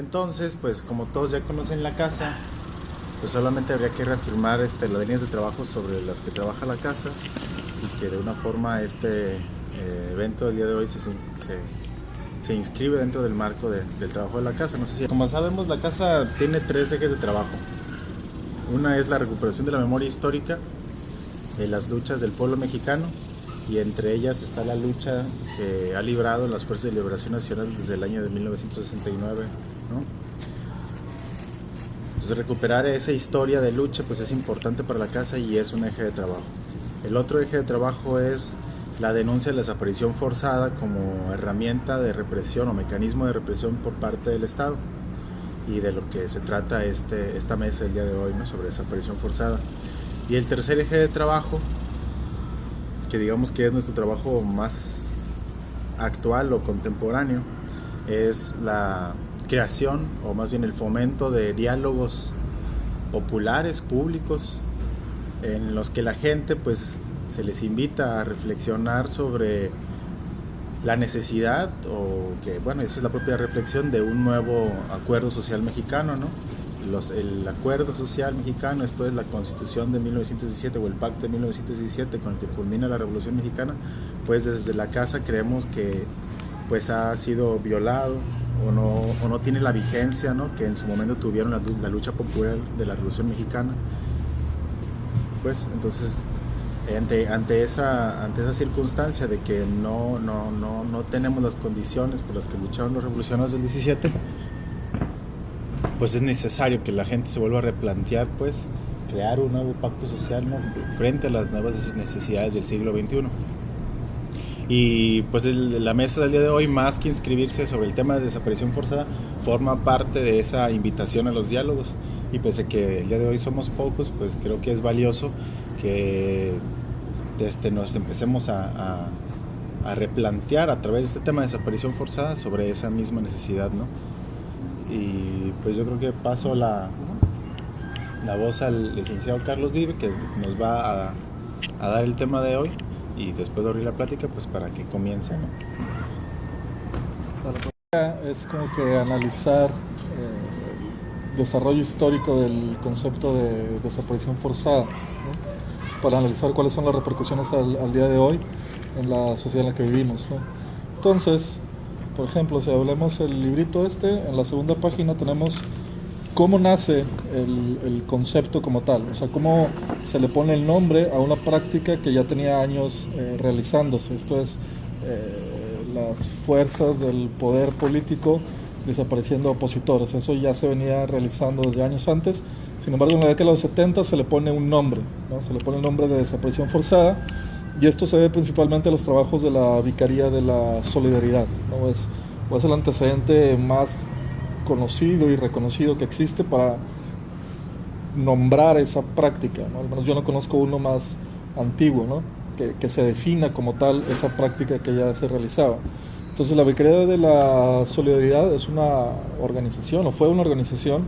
Entonces, pues como todos ya conocen la casa, pues solamente habría que reafirmar las líneas de trabajo sobre las que trabaja la casa y que de una forma evento del día de hoy se inscribe dentro del marco del trabajo de la casa. No sé si, como sabemos, la casa tiene tres ejes de trabajo. Una es la recuperación de la memoria histórica de las luchas del pueblo mexicano, y entre ellas está la lucha que ha librado las Fuerzas de Liberación Nacional desde el año de 1969, ¿no? Entonces recuperar esa historia de lucha pues es importante para la casa y es un eje de trabajo. El otro eje de trabajo es la denuncia de la desaparición forzada como herramienta de represión o mecanismo de represión por parte del Estado, y de lo que se trata esta mesa el día de hoy, ¿no? Sobre desaparición forzada. Y el tercer eje de trabajo, que digamos que es nuestro trabajo más actual o contemporáneo, es la creación o más bien el fomento de diálogos populares, públicos, en los que la gente pues se les invita a reflexionar sobre la necesidad, o que bueno, esa es la propia reflexión de un nuevo acuerdo social mexicano, ¿no? El acuerdo social mexicano, esto es la Constitución de 1917 o el Pacto de 1917 con el que culmina la Revolución Mexicana, pues desde la casa creemos que pues ha sido violado o no tiene la vigencia, ¿no? Que en su momento tuvieron la lucha popular de la Revolución Mexicana. Pues entonces ante esa circunstancia de que no tenemos las condiciones por las que lucharon los revolucionarios del 17, pues es necesario que la gente se vuelva a replantear, pues crear un nuevo pacto social, ¿no? Frente a las nuevas necesidades del siglo XXI. Y pues la mesa del día de hoy, más que inscribirse sobre el tema de desaparición forzada, forma parte de esa invitación a los diálogos. Y pese a que el día de hoy somos pocos, pues creo que es valioso que nos empecemos a replantear a través de este tema de desaparición forzada sobre esa misma necesidad, ¿no? Y pues yo creo que paso la voz al licenciado Carlos Vive, que nos va a dar el tema de hoy, y después de abrir la plática pues para que comience, ¿no? Es como que analizar el desarrollo histórico del concepto de desaparición forzada, ¿no? Para analizar cuáles son las repercusiones al día de hoy en la sociedad en la que vivimos, ¿no? Entonces, por ejemplo, si hablemos el librito en la segunda página tenemos cómo nace el concepto como tal, o sea, cómo se le pone el nombre a una práctica que ya tenía años realizándose. Esto es las fuerzas del poder político desapareciendo opositores. Eso ya se venía realizando desde años antes. Sin embargo, en la década de los 70 se le pone un nombre, ¿no? Se le pone el nombre de desaparición forzada, y esto se debe principalmente a los trabajos de la Vicaría de la Solidaridad, ¿no? Es el antecedente más conocido y reconocido que existe para nombrar esa práctica, ¿no? Al menos yo no conozco uno más antiguo, ¿no? que se defina como tal esa práctica que ya se realizaba. Entonces la Vicaría de la Solidaridad es una organización, o fue una organización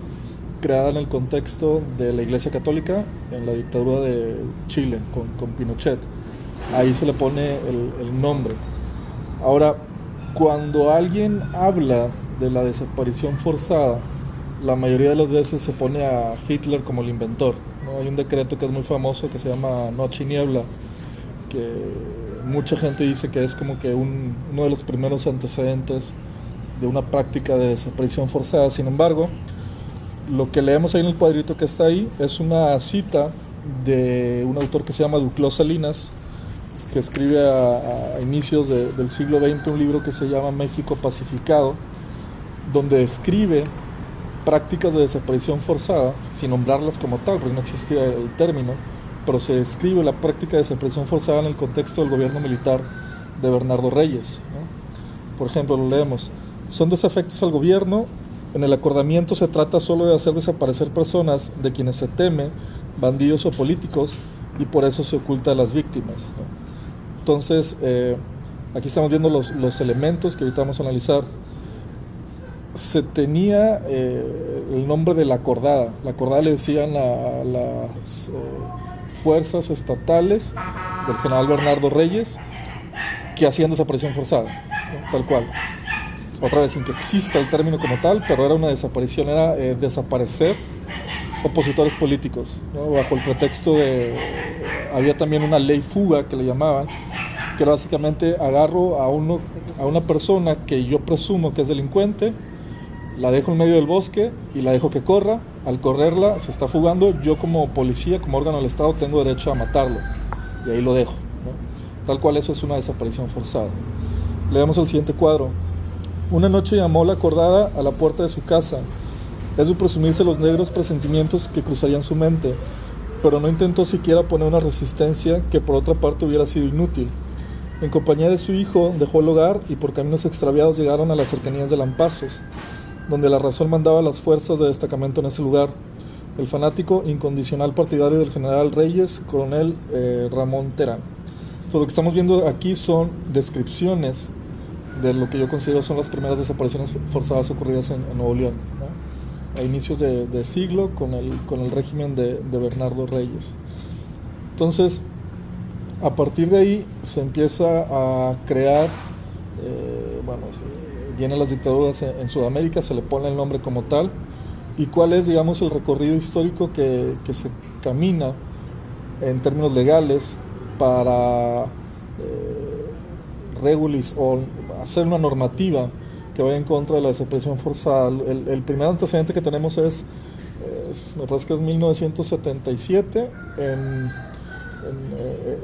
creada en el contexto de la Iglesia Católica en la dictadura de Chile con Pinochet. Ahí se le pone el nombre. Ahora, cuando alguien habla de la desaparición forzada, la mayoría de las veces se pone a Hitler como el inventor, ¿no? Hay un decreto que es muy famoso que se llama Noche y Niebla, que mucha gente dice que es como que uno de los primeros antecedentes de una práctica de desaparición forzada. Sin embargo, lo que leemos ahí en el cuadrito que está ahí es una cita de un autor que se llama Duclos Salinas, que escribe a inicios del siglo XX un libro que se llama México Pacificado, donde describe prácticas de desaparición forzada, sin nombrarlas como tal, porque no existía el término, pero se describe la práctica de desaparición forzada en el contexto del gobierno militar de Bernardo Reyes, ¿no? Por ejemplo, lo leemos: son desafectos al gobierno, en el acordamiento se trata solo de hacer desaparecer personas de quienes se teme, bandidos o políticos, y por eso se oculta a las víctimas, ¿no? Entonces, aquí estamos viendo los elementos que ahorita vamos a analizar. Se tenía el nombre de la acordada. La acordada le decían a las fuerzas estatales del general Bernardo Reyes que hacían desaparición forzada, ¿no? Tal cual. otra vez sin que exista el término como tal, pero era una desaparición, era desaparecer opositores políticos, ¿no? Bajo el pretexto de, había también una ley fuga que le llamaban, que era básicamente agarro a una persona que yo presumo que es delincuente, la dejo en medio del bosque y la dejo que corra. Al correrla, se está fugando, yo como policía, como órgano del Estado, tengo derecho a matarlo y ahí lo dejo, ¿no? Tal cual eso es una desaparición forzada. Leemos el siguiente cuadro. Una noche llamó la acordada a la puerta de su casa. Es de presumirse los negros presentimientos que cruzarían su mente, pero no intentó siquiera poner una resistencia que por otra parte hubiera sido inútil. En compañía de su hijo dejó el hogar y por caminos extraviados llegaron a las cercanías de Lampazos, donde la razón mandaba las fuerzas de destacamento en ese lugar. El fanático incondicional partidario del general Reyes, coronel Ramón Terán. Todo lo que estamos viendo aquí son descripciones de lo que yo considero son las primeras desapariciones forzadas ocurridas en Nuevo León, ¿no? A inicios de siglo con el régimen de Bernardo Reyes. Entonces, a partir de ahí se empieza a crear, vienen las dictaduras en Sudamérica, se le pone el nombre como tal, y cuál es, digamos, el recorrido histórico que se camina en términos legales para o hacer una normativa que vaya en contra de la desaparición forzada. El primer antecedente que tenemos me parece que es 1977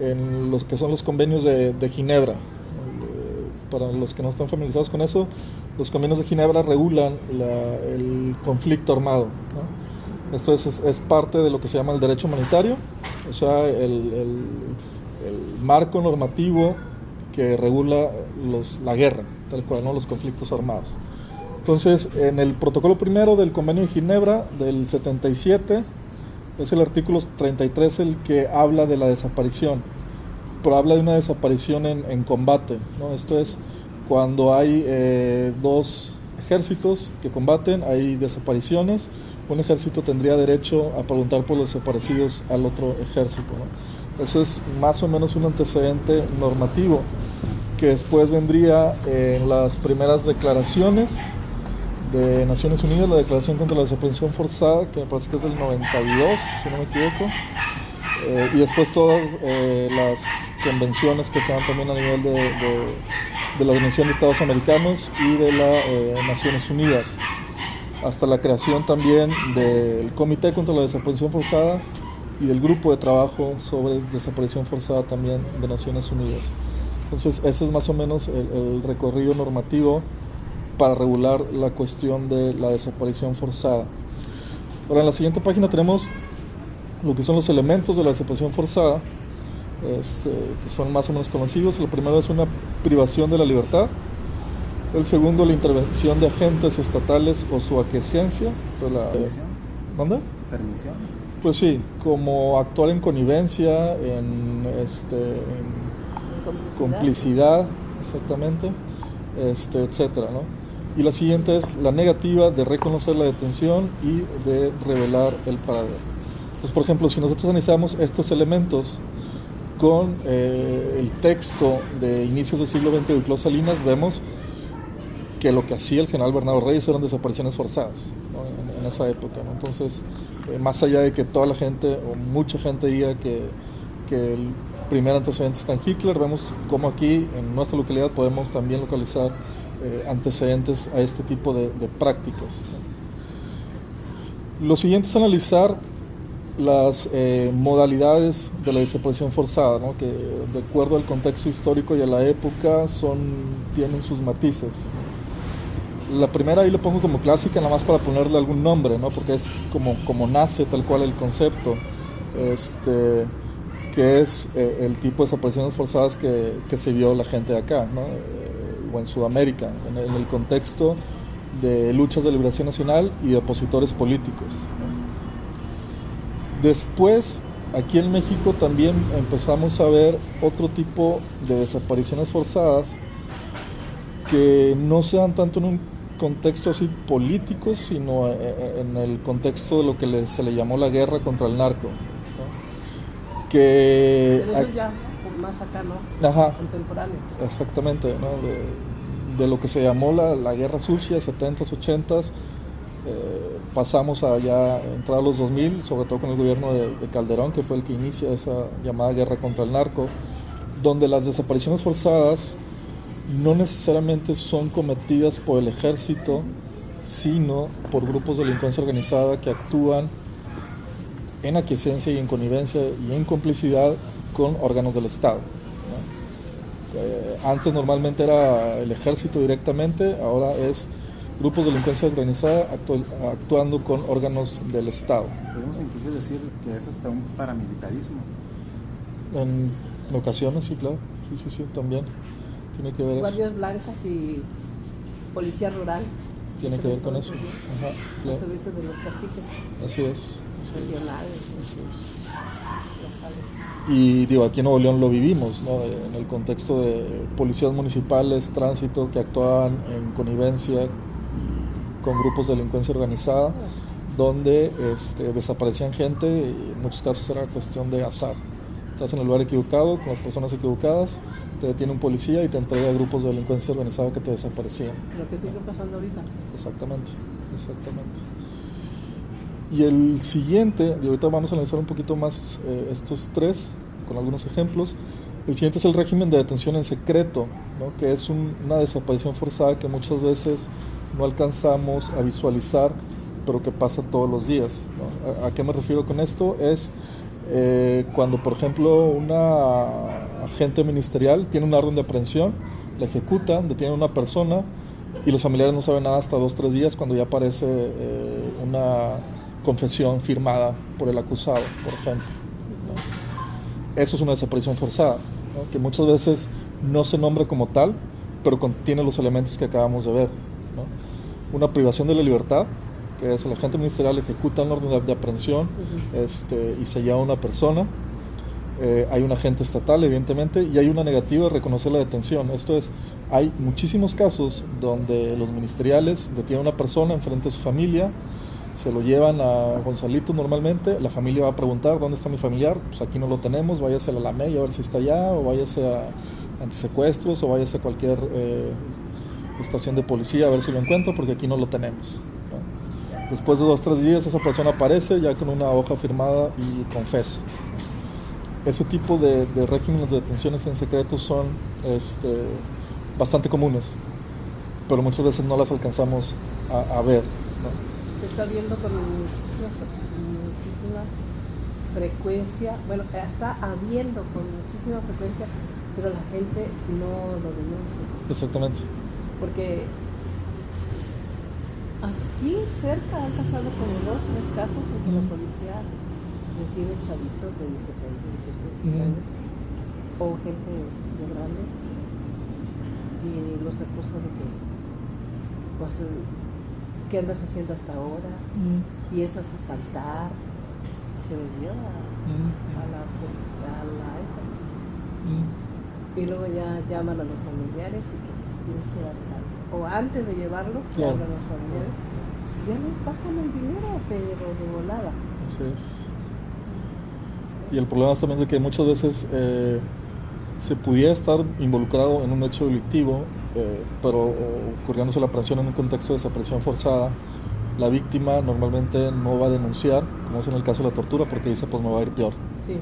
en los que son los convenios de Ginebra. Para los que no están familiarizados con eso, los convenios de Ginebra regulan el conflicto armado, ¿no? Esto es parte de lo que se llama el derecho humanitario, o sea, el marco normativo que regula la guerra, tal cual, ¿no? Los conflictos armados. Entonces, en el protocolo primero del convenio de Ginebra del 77, es el artículo 33 el que habla de la desaparición, pero habla de una desaparición en combate, ¿no? Esto es cuando hay dos ejércitos que combaten, hay desapariciones, un ejército tendría derecho a preguntar por los desaparecidos al otro ejército, ¿no? Eso es más o menos un antecedente normativo que después vendría en las primeras declaraciones de Naciones Unidas, la Declaración contra la Desaparición Forzada, que me parece que es del 92, si no me equivoco, y después todas las convenciones que se dan también a nivel de la Organización de Estados Americanos y de las Naciones Unidas, hasta la creación también del Comité contra la Desaparición Forzada y del Grupo de Trabajo sobre Desaparición Forzada también de Naciones Unidas. Entonces ese es más o menos el recorrido normativo para regular la cuestión de la desaparición forzada. Ahora en la siguiente página tenemos lo que son los elementos de la desaparición forzada, que son más o menos conocidos. El primero es una privación de la libertad. El segundo, la intervención de agentes estatales o su aquiescencia. Esto es la ¿Permisión? ¿Dónde? ¿Permisión? Pues sí, como actuar en connivencia, en complicidad, exactamente, etcétera, ¿no? Y la siguiente es la negativa de reconocer la detención y de revelar el paradero. Entonces, por ejemplo, si nosotros analizamos estos elementos con el texto de inicios del siglo XX de Duclos Salinas, vemos que lo que hacía el general Bernardo Reyes eran desapariciones forzadas, ¿no? en esa época, ¿no? Entonces, más allá de que toda la gente o mucha gente diga que el primer antecedente está en Hitler, vemos cómo aquí en nuestra localidad podemos también localizar antecedentes a este tipo de prácticas, ¿no? Lo siguiente es analizar las modalidades de la desaparición forzada, ¿no? Que de acuerdo al contexto histórico y a la época tienen sus matices. La primera ahí le pongo como clásica, nada más para ponerle algún nombre, ¿no? Porque es como nace tal cual el concepto, que es el tipo de desapariciones forzadas que se vio la gente de acá, ¿no? O en Sudamérica, en el contexto de luchas de liberación nacional y de opositores políticos, ¿no? Después, aquí en México también empezamos a ver otro tipo de desapariciones forzadas que no se dan tanto en un contexto así político, sino en el contexto de lo que se le llamó la guerra contra el narco, ¿no? Pero eso ya más acá, ¿no? Ajá. Contemporáneo. Exactamente, ¿no? de lo que se llamó la Guerra Sucia, 70s, 80s, pasamos a ya entrar a los 2000, sobre todo con el gobierno de Calderón, que fue el que inicia esa llamada guerra contra el narco, donde las desapariciones forzadas no necesariamente son cometidas por el ejército, sino por grupos de delincuencia organizada que actúan en aquiescencia y en connivencia y en complicidad con órganos del Estado, ¿no? Antes normalmente era el ejército directamente, ahora es grupos de delincuencia organizada actuando con órganos del Estado. Podemos incluso decir que es hasta un paramilitarismo. En ocasiones, sí, claro. Sí, también. Tiene que ver Guardias eso. blancas y policía rural. Tiene que ver con eso. Ajá, Los claro. servicios de los caciques Así es. regionales, Así es. locales. Y digo, aquí en Nuevo León lo vivimos, ¿no? En el contexto de policías municipales, tránsito, que actuaban en connivencia con grupos de delincuencia organizada, donde desaparecían gente, y en muchos casos era cuestión de azar. Estás en el lugar equivocado, con las personas equivocadas, te detiene un policía y te entrega a grupos de delincuencia organizada que te desaparecían. Lo que sigue pasando ahorita. Exactamente. Y el siguiente, y ahorita vamos a analizar un poquito más estos tres, con algunos ejemplos. El siguiente es el régimen de detención en secreto, ¿no? Que es una desaparición forzada que muchas veces no alcanzamos a visualizar, pero que pasa todos los días, ¿no? ¿A qué me refiero con esto? Es cuando, por ejemplo, una agente ministerial tiene una orden de aprehensión, la ejecutan, detienen a una persona y los familiares no saben nada hasta 2-3 días cuando ya aparece una confesión firmada por el acusado, por ejemplo, ¿no? Eso es una desaparición forzada, ¿no? Que muchas veces no se nombra como tal, pero contiene los elementos que acabamos de ver, ¿no? Una privación de la libertad, que es el agente ministerial ejecuta una orden de aprehensión y se lleva a una persona. Hay un agente estatal, evidentemente, y hay una negativa de reconocer la detención. Esto es, hay muchísimos casos donde los ministeriales detienen a una persona enfrente de su familia, se lo llevan a Gonzalito normalmente, la familia va a preguntar, ¿dónde está mi familiar? Pues aquí no lo tenemos, váyase a la Alameda a ver si está allá, o váyase a antisecuestros, o váyase a cualquier estación de policía a ver si lo encuentra, porque aquí no lo tenemos, ¿no? Después de 2-3 días esa persona aparece ya con una hoja firmada y confeso. Ese tipo de regímenes de detenciones en secreto son bastante comunes, pero muchas veces no las alcanzamos a ver, ¿no? Se está viendo con muchísima frecuencia, bueno, está habiendo con muchísima frecuencia, pero la gente no lo denuncia. Exactamente. Porque aquí cerca han pasado como 2-3 casos en que la policía detiene chavitos de 16, 17, 18 años o gente de grande y los acusa de que, pues, ¿qué andas haciendo hasta ahora? Piensas asaltar y se los lleva a la policía, a esa persona. Y luego ya llaman a los familiares y que pues, tienes que dar tanto. O antes de llevarlos, te hablan los familiares, ya les bajan el dinero, pero de volada. Así es. Y el problema es también de que muchas veces se pudiera estar involucrado en un hecho delictivo, pero ocurriéndose la aprehensión en un contexto de desaparición forzada, la víctima normalmente no va a denunciar, como es en el caso de la tortura, porque dice, pues me va a ir peor. Sí.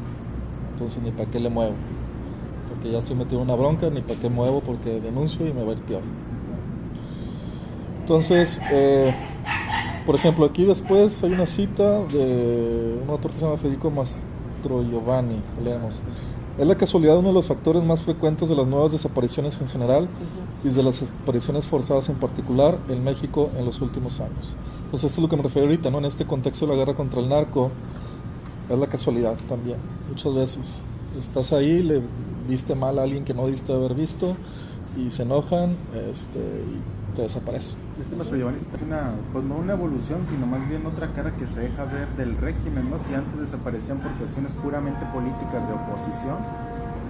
Entonces ni para qué le muevo, porque ya estoy metido en una bronca, ni para qué muevo porque denuncio y me va a ir peor. Entonces, por ejemplo, aquí después hay una cita de un autor que se llama Federico Mastrogiovanni, leemos. Es la casualidad uno de los factores más frecuentes de las nuevas desapariciones en general y de las desapariciones forzadas en particular en México en los últimos años. Entonces esto es lo que me refiero ahorita, ¿no? En este contexto de la guerra contra el narco, es la casualidad también, muchas veces. Estás ahí, le viste mal a alguien que no debiste haber visto y se enojan y te desaparece. Mastrogiovanni es pues no una evolución, sino más bien otra cara que se deja ver del régimen, ¿no? Si antes desaparecían por cuestiones puramente políticas de oposición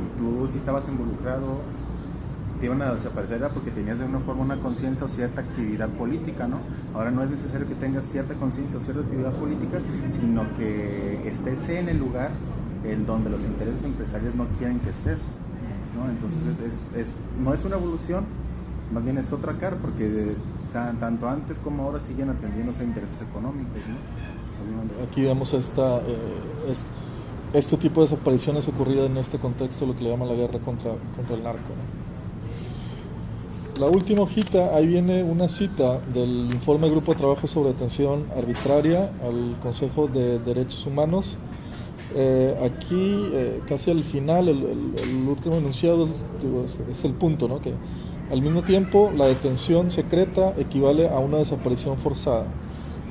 y tú si estabas involucrado te iban a desaparecer era porque tenías de alguna forma una conciencia o cierta actividad política, ¿no? Ahora no es necesario que tengas cierta conciencia o cierta actividad política, sino que estés en el lugar en donde los intereses empresariales no quieren que estés, ¿no? Entonces no es una evolución, más bien es otra cara, porque tanto antes como ahora siguen atendiéndose a intereses económicos, ¿no? Aquí vemos este tipo de desapariciones ocurridas en este contexto, lo que le llaman la guerra contra el narco, ¿no? La última hojita, ahí viene una cita del informe del Grupo de Trabajo sobre Detención Arbitraria al Consejo de Derechos Humanos. Aquí, casi al final, el último enunciado es el punto, ¿no? Que al mismo tiempo la detención secreta equivale a una desaparición forzada.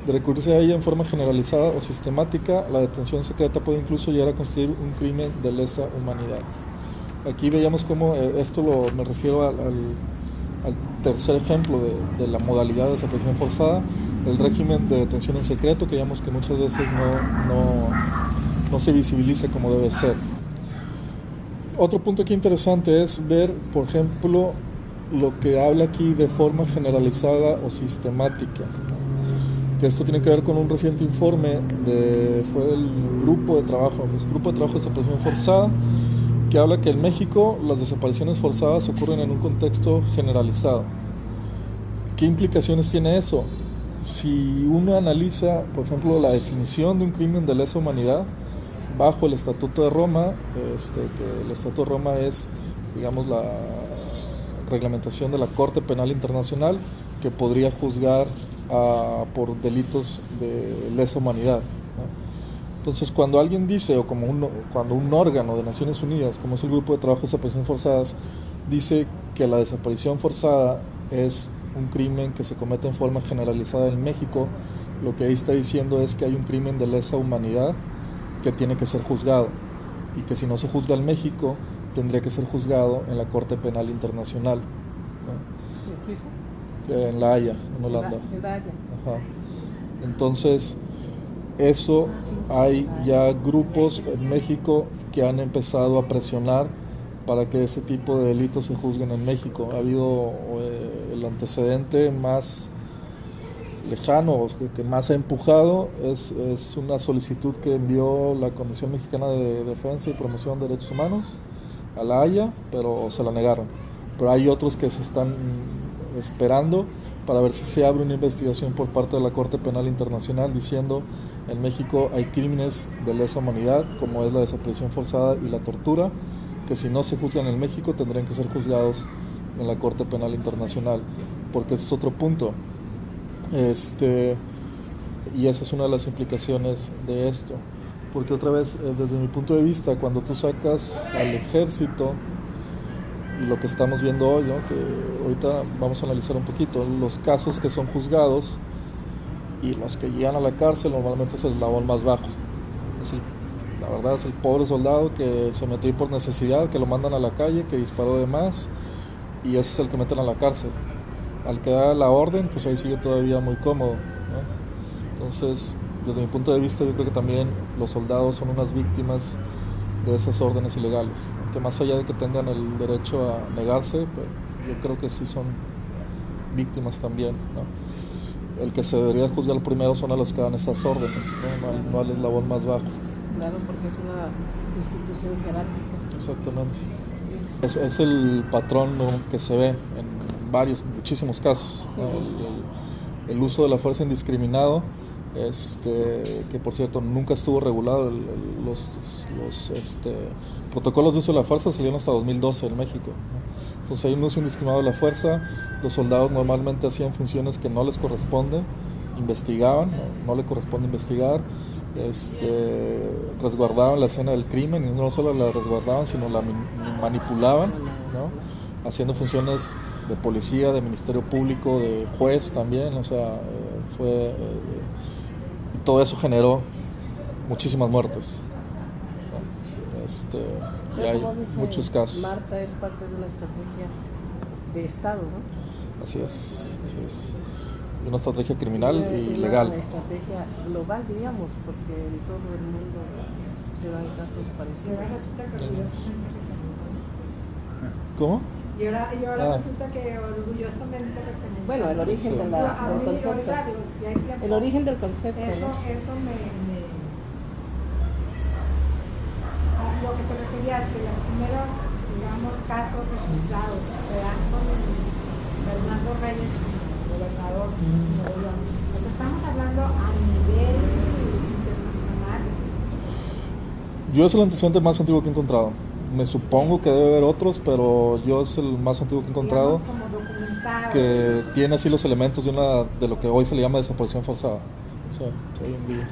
De recurrirse a ella en forma generalizada o sistemática, la detención secreta puede incluso llegar a constituir un crimen de lesa humanidad. Aquí veíamos cómo me refiero al tercer ejemplo de la modalidad de desaparición forzada, el régimen de detención en secreto, que veíamos que muchas veces no se visibiliza como debe ser. Otro punto aquí interesante es ver, por ejemplo, lo que habla aquí de forma generalizada o sistemática, que esto tiene que ver con un reciente informe fue del grupo de trabajo de desaparición forzada, que habla que en México las desapariciones forzadas ocurren en un contexto generalizado. ¿Qué implicaciones tiene eso? Si uno analiza, por ejemplo, la definición de un crimen de lesa humanidad bajo el Estatuto de Roma, que el Estatuto de Roma es, digamos, la reglamentación de la Corte Penal Internacional, que podría juzgar por delitos de lesa humanidad, ¿no? Entonces, cuando alguien dice, o cuando un órgano de Naciones Unidas, como es el Grupo de Trabajo de Desaparición Forzadas, dice que la desaparición forzada es un crimen que se comete en forma generalizada en México, lo que ahí está diciendo es que hay un crimen de lesa humanidad que tiene que ser juzgado, y que si no se juzga en México, tendría que ser juzgado en la Corte Penal Internacional, ¿no? En La Haya, en Holanda. Ajá. Entonces, eso hay ya grupos en México que han empezado a presionar para que ese tipo de delitos se juzguen en México. Ha habido el antecedente más lejano, que más ha empujado, es una solicitud que envió la Comisión Mexicana de Defensa y Promoción de Derechos Humanos a La Haya, pero se la negaron. Pero hay otros que se están esperando para ver si se abre una investigación por parte de la Corte Penal Internacional diciendo: en México hay crímenes de lesa humanidad, como es la desaparición forzada y la tortura, que si no se juzgan en México tendrían que ser juzgados en la Corte Penal Internacional, porque ese es otro punto. Y esa es una de las implicaciones de esto, porque otra vez, desde mi punto de vista, cuando tú sacas al ejército, y lo que estamos viendo hoy, ¿no? Que ahorita vamos a analizar un poquito los casos que son juzgados y los que llegan a la cárcel, normalmente es el eslabón más bajo. La verdad es el pobre soldado que se metió por necesidad, que lo mandan a la calle, que disparó de más, y ese es el que meten a la cárcel. Al que da la orden, pues ahí sigue todavía muy cómodo, ¿no? Entonces, desde mi punto de vista, yo creo que también los soldados son unas víctimas de esas órdenes ilegales, que más allá de que tengan el derecho a negarse, pues yo creo que sí son víctimas también, ¿no? El que se debería juzgar primero son a los que dan esas órdenes, no al eslabón más bajo. Claro, porque es una institución jerárquica. Exactamente. Es el patrón, ¿no?, que se ve en muchísimos casos, ¿no? El uso de la fuerza indiscriminado, que por cierto nunca estuvo regulado. Los protocolos de uso de la fuerza salieron hasta 2012 en México, ¿no? Entonces hay un uso indiscriminado de la fuerza. Los soldados normalmente hacían funciones que no les corresponden, investigaban, no le corresponde investigar, resguardaban la escena del crimen, y no solo la resguardaban, sino la manipulaban, ¿no? Haciendo funciones de policía, de ministerio público, de juez también, o sea, todo eso generó muchísimas muertes, ¿no? Y hay muchos casos. Marta es parte de una estrategia de Estado, ¿no? Así es. Una estrategia criminal y legal. Una estrategia global, diríamos, porque en todo el mundo se dan casos parecidos. ¿Cómo? Y ahora resulta que orgullosamente reconocemos. Bueno, el origen del concepto. El origen del concepto. Eso lo que te refería es que los primeros, digamos, casos registrados se dan con Fernando Reyes, gobernador de Nuevo León. Pues estamos hablando a nivel internacional. Yo es el antecedente más antiguo que he encontrado. Me supongo que debe haber otros, pero yo es el más antiguo que he encontrado, Digamos, como documentado. que tiene así los elementos de lo que hoy se le llama desaparición forzada. O sea, hoy en día.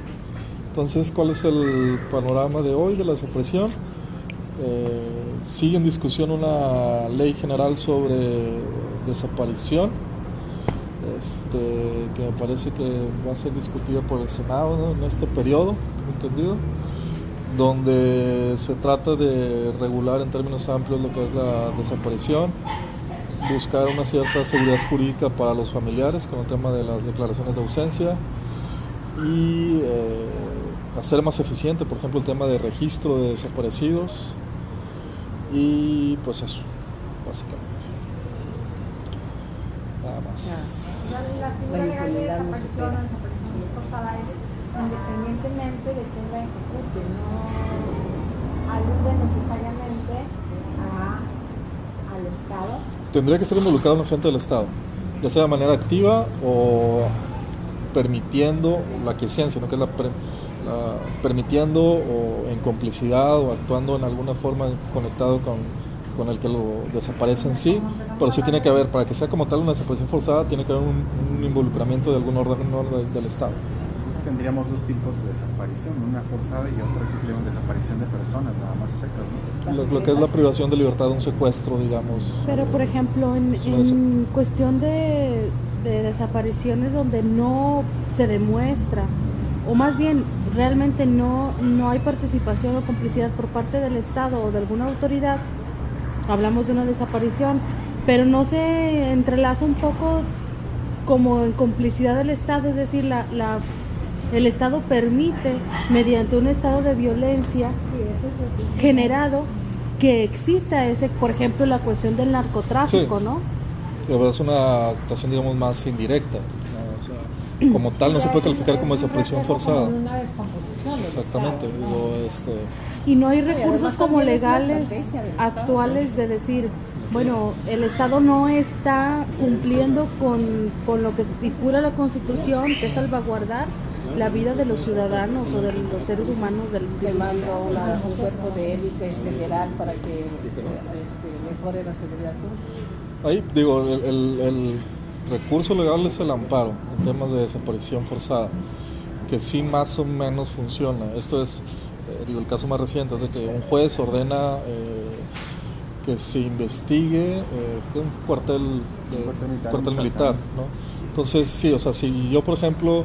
Entonces, ¿cuál es el panorama de hoy de la desaparición? Sigue en discusión una ley general sobre desaparición, que me parece que va a ser discutida por el Senado, ¿no?, en este periodo, tengo entendido, donde se trata de regular en términos amplios lo que es la desaparición, buscar una cierta seguridad jurídica para los familiares con el tema de las declaraciones de ausencia y hacer más eficiente, por ejemplo, el tema de registro de desaparecidos. Y pues eso, básicamente. Nada más. La figura legal de desaparición o desaparición forzada es independientemente de quién la ejecute, no alude necesariamente al Estado. Tendría que ser involucrado un agente del Estado, ya sea de manera activa o permitiendo la aquiescencia, ¿no?, que es permitiendo o en complicidad o actuando en alguna forma conectado con el que lo desaparece en sí, pero sí tiene que haber, para que sea como tal una desaparición forzada, tiene que haber un involucramiento de algún órgano del Estado. Entonces tendríamos dos tipos de desaparición, una forzada y otra que llaman desaparición de personas, nada más exactas, ¿no? Lo que es la privación de libertad, un secuestro, digamos. Pero por ejemplo, en cuestión de desapariciones donde no se demuestra, o más bien realmente no hay participación o complicidad por parte del Estado o de alguna autoridad, hablamos de una desaparición, pero no se entrelaza un poco como en complicidad del Estado, es decir, el Estado permite, mediante un estado de violencia generado, que exista ese, por ejemplo, la cuestión del narcotráfico, sí, ¿no? Pero es una actuación, digamos, más indirecta, ¿no? O sea, como tal no se puede calificar como desaparición forzada. Como una descomposición. Exactamente. Y no hay recursos como legales actuales de decir, bueno, el Estado no está cumpliendo con lo que estipula la Constitución, que es salvaguardar la vida de los ciudadanos o de los seres humanos del Demando un cuerpo de élite federal para que mejore la seguridad pública. Ahí, digo, el recurso legal es el amparo en temas de desaparición forzada, que sí más o menos funciona. Esto es, el caso más reciente es de que un juez ordena que se investigue un cuartel militar, ¿no? Entonces, sí, o sea, si yo, por ejemplo,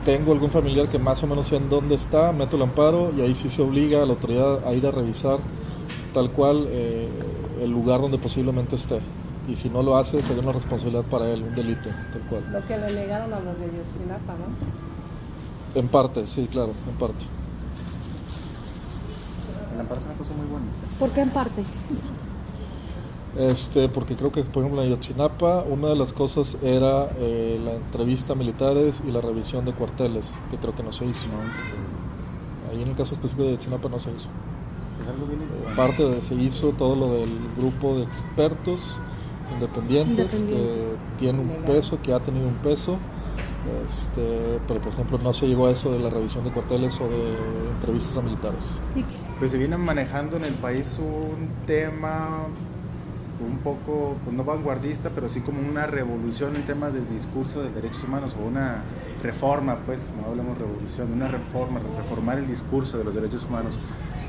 tengo algún familiar que más o menos sé en dónde está, meto el amparo y ahí sí se obliga a la autoridad a ir a revisar tal cual el lugar donde posiblemente esté. Y si no lo hace, sería una responsabilidad para él, un delito, tal cual. Lo que le negaron a los de Ayotzinapa, ¿no? En parte, sí, claro, en parte. El amparo es una cosa muy buena. ¿Por qué en parte? Porque creo que, por ejemplo, en Ayotzinapa, una de las cosas era la entrevista a militares y la revisión de cuarteles, que creo que no se hizo. Ahí en el caso específico de Ayotzinapa no se hizo. Es algo bien importante. Aparte se hizo todo lo del grupo de expertos independientes que tiene un peso, que ha tenido un peso, pero por ejemplo no se llegó a eso de la revisión de cuarteles o de entrevistas a militares. Pues se viene manejando en el país un tema un poco, pues no vanguardista, pero sí como una revolución en temas del discurso de derechos humanos, o una reforma, pues no hablamos revolución, una reforma, reformar el discurso de los derechos humanos.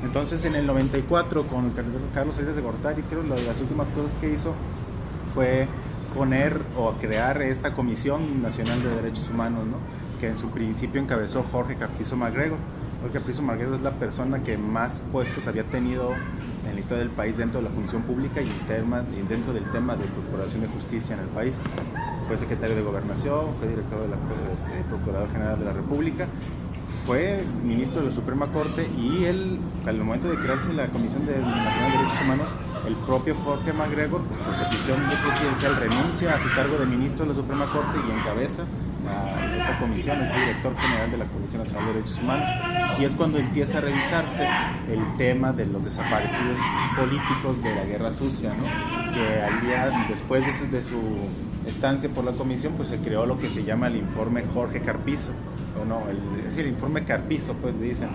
Entonces en el 94 con Carlos Salinas de Gortari, creo que las últimas cosas que hizo fue poner o crear esta Comisión Nacional de Derechos Humanos, ¿no?, que en su principio encabezó Jorge Carpizo MacGregor. Jorge Carpizo MacGregor es la persona que más puestos había tenido en la historia del país dentro de la función pública y dentro del tema de procuración de justicia en el país. Fue secretario de Gobernación, fue director de la Procurador General de la República, fue ministro de la Suprema Corte y él, al momento de crearse la Comisión Nacional de Derechos Humanos, el propio Jorge McGregor, pues, por petición presidencial, renuncia a su cargo de ministro de la Suprema Corte y encabeza esta comisión, es director general de la Comisión Nacional de Derechos Humanos, y es cuando empieza a revisarse el tema de los desaparecidos políticos de la Guerra Sucia, ¿no? Que al día después de su estancia por la comisión, pues se creó lo que se llama el informe Jorge Carpizo, el informe Carpizo, pues dicen,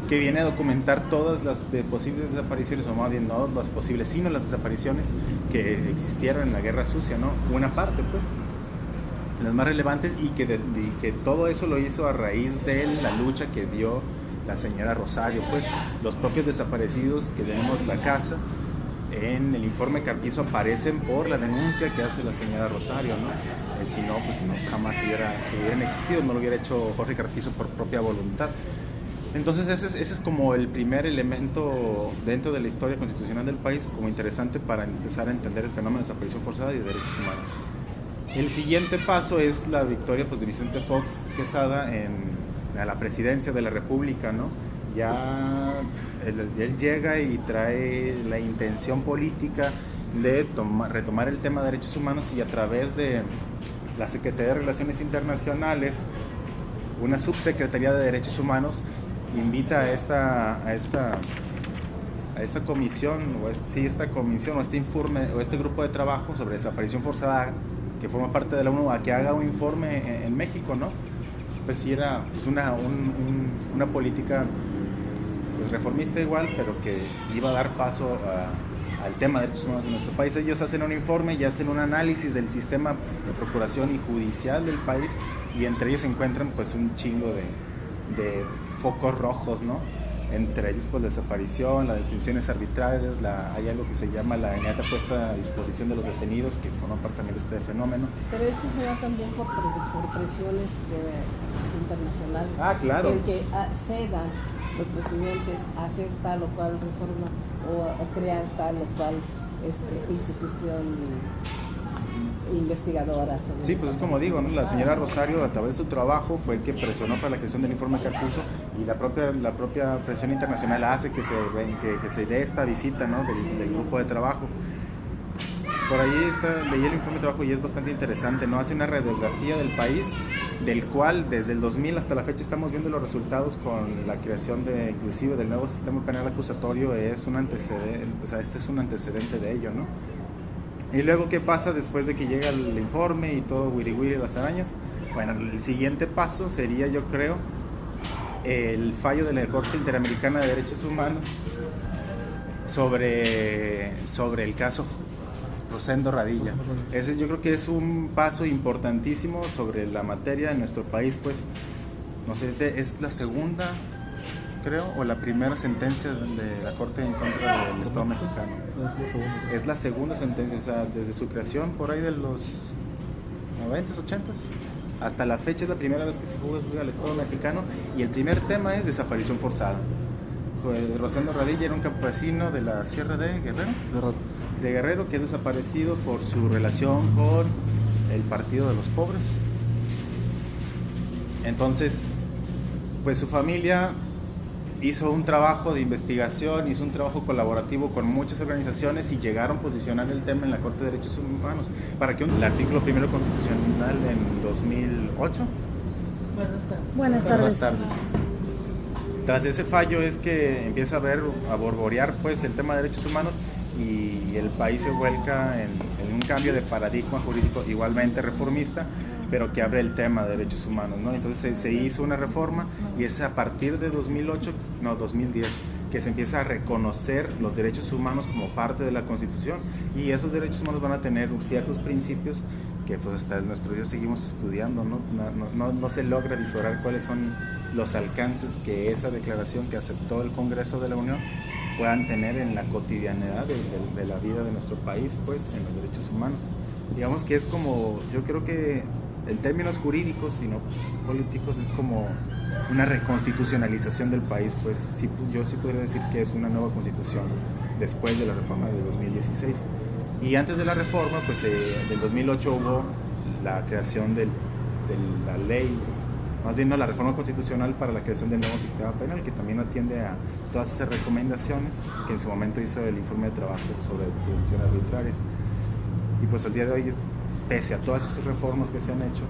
que viene a documentar todas las posibles desapariciones, o más bien no las posibles, sino las desapariciones que existieron en la Guerra Sucia, ¿no? Una parte, pues, las más relevantes, y que todo eso lo hizo a raíz de la lucha que dio la señora Rosario, pues los propios desaparecidos que tenemos la casa en el informe Carpizo aparecen por la denuncia que hace la señora Rosario, ¿no? Si no, pues no, jamás hubieran existido, no lo hubiera hecho Jorge Carpizo por propia voluntad. Entonces ese es como el primer elemento dentro de la historia constitucional del país como interesante para empezar a entender el fenómeno de desaparición forzada y de derechos humanos. El siguiente paso es la victoria, pues, de Vicente Fox Quesada a la presidencia de la República, ¿no? Ya él llega y trae la intención política de retomar el tema de derechos humanos, y a través de la Secretaría de Relaciones Internacionales, una subsecretaría de Derechos Humanos, invita a esta comisión, o este informe, o este grupo de trabajo sobre desaparición forzada, que forma parte de la ONU, a que haga un informe en México, ¿no? Pues sí, era pues una política, pues, reformista igual, pero que iba a dar paso al tema de derechos humanos en nuestro país. Ellos hacen un informe y hacen un análisis del sistema de procuración y judicial del país, y entre ellos se encuentran, pues, un chingo de focos rojos, ¿no? Entre ellos, pues, la desaparición, las detenciones arbitrarias, hay algo que se llama la inmediata puesta a disposición de los detenidos, que forma parte también de este fenómeno. Pero eso se da también por presiones internacionales. Ah, claro. El que cedan los presidentes a hacer tal o cual reforma, o a crear tal o cual institución investigadora. Sí, pues es como digo, ¿no? La señora Rosario, a través de su trabajo, fue que presionó para la creación del informe Carpizo, y la propia presión internacional hace que se dé esta visita, ¿no? del grupo de trabajo. Por ahí leí el informe de trabajo y es bastante interesante, ¿no? Hace una radiografía del país, del cual desde el 2000 hasta la fecha estamos viendo los resultados con la creación inclusive del nuevo sistema penal acusatorio. Es un antecedente, o sea, este es un antecedente de ello, ¿no? Y luego, ¿qué pasa después de que llega el informe y todo wiri wiri las arañas? Bueno, el siguiente paso sería, yo creo, el fallo de la Corte Interamericana de Derechos Humanos sobre el caso Rosendo Radilla. Ese yo creo que es un paso importantísimo sobre la materia en nuestro país, pues, no sé, es la segunda, creo, o la primera sentencia de la Corte en contra del Estado mexicano. Es la segunda sentencia, o sea, desde su creación por ahí de los 90s, 80s, hasta la fecha es la primera vez que se juzga al Estado mexicano, y el primer tema es desaparición forzada. Rosendo Radilla era un campesino de la Sierra de Guerrero, que es desaparecido por su relación con el Partido de los Pobres. Entonces, pues su familia hizo un trabajo de investigación, hizo un trabajo colaborativo con muchas organizaciones, y llegaron a posicionar el tema en la Corte de Derechos Humanos para que el artículo primero constitucional en 2008. Buenas tardes. Tras ese fallo es que empieza a borborear, pues, el tema de derechos humanos, y el país se vuelca en un cambio de paradigma jurídico igualmente reformista, pero que abre el tema de derechos humanos, ¿no? Entonces se hizo una reforma, y es a partir de 2010 que se empieza a reconocer los derechos humanos como parte de la Constitución, y esos derechos humanos van a tener ciertos principios que, pues, hasta nuestros días seguimos estudiando, ¿no? No se logra visualizar cuáles son los alcances que esa declaración que aceptó el Congreso de la Unión puedan tener en la cotidianidad de la vida de nuestro país, pues, en los derechos humanos. Digamos que es como, yo creo que en términos jurídicos y no políticos, es como una reconstitucionalización del país, pues. Sí, yo sí podría decir que es una nueva constitución después de la reforma de 2016. Y antes de la reforma, pues, del 2008 hubo la creación de la ley, más bien no, la reforma constitucional para la creación del nuevo sistema penal, que también atiende a todas esas recomendaciones que en su momento hizo el informe de trabajo sobre detención arbitraria. Y pues al día de hoy, pese a todas esas reformas que se han hecho,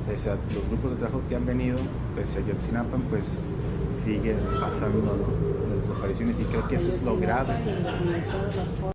pese a los grupos de trabajo que han venido, pese a Ayotzinapa, pues sigue pasando, ¿no?, las desapariciones, y creo que eso es lo grave.